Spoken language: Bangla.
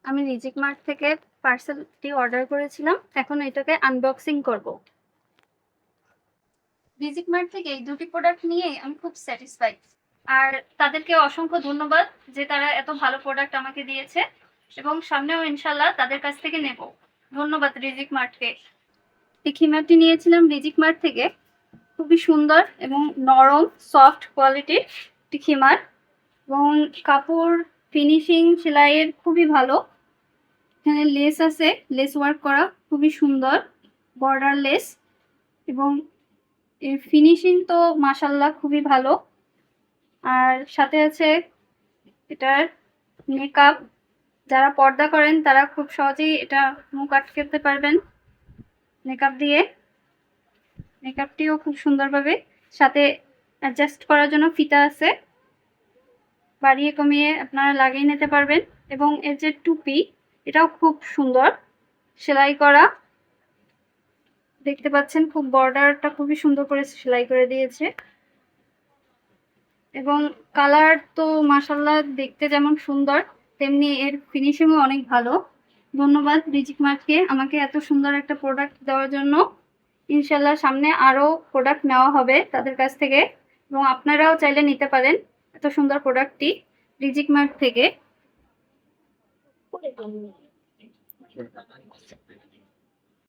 আমি রিজিক মার্ট থেকে পার্সেলটি অর্ডার করেছিলাম। এখন এটাকে আনবক্সিং করব। রিজিক মার্ট থেকে এই দুটি প্রোডাক্ট নিয়ে আমি খুব স্যাটিসফাইড। আর তাদেরকে অসংখ্য ধন্যবাদ যে তারা এত ভালো প্রোডাক্ট আমাকে দিয়েছে এবং সামনেও ইনশাল্লাহ তাদের কাছ থেকে নেব। ধন্যবাদ রিজিক মার্টকে। এই খিমারটি নিয়েছিলাম রিজিক মার্ট থেকে। খুবই সুন্দর এবং নরম সফট কোয়ালিটির একটি খিমার এবং কাপড় ফিনিশিং সেলাইয়ের খুবই ভালো। এখানে লেস আছে, লেস ওয়ার্ক করা খুবই সুন্দর, বর্ডার লেস, এবং এর ফিনিশিং তো মাশাল্লাহ খুবই ভালো। আর সাথে আছে এটার মেকআপ। যারা পর্দা করেন তারা খুব সহজেই এটা মুখ আটকাতে পারবেন মেকআপ দিয়ে। মেকআপটিও খুব সুন্দরভাবে, সাথে অ্যাডজাস্ট করার জন্য ফিতা আছে, বাড়িয়ে কমিয়ে আপনারা লাগিয়ে নিতে পারবেন। এবং এর যে টুপি, এটাও খুব সুন্দর সেলাই করা, দেখতে পাচ্ছেন খুব বর্ডারটা খুবই সুন্দর করে সেলাই করে দিয়েছে। এবং কালার তো মাশাল্লাহ দেখতে যেমন সুন্দর তেমনি এর ফিনিশিংও অনেক ভালো। ধন্যবাদ রিজিক মার্টকে আমাকে এত সুন্দর একটা প্রোডাক্ট দেওয়ার জন্য। ইনশাল্লাহ সামনে আরও প্রোডাক্ট নেওয়া হবে তাদের কাছ থেকে এবং আপনারাও চাইলে নিতে পারেন এত সুন্দর প্রোডাক্টটি রিজিক মার্ট থেকে।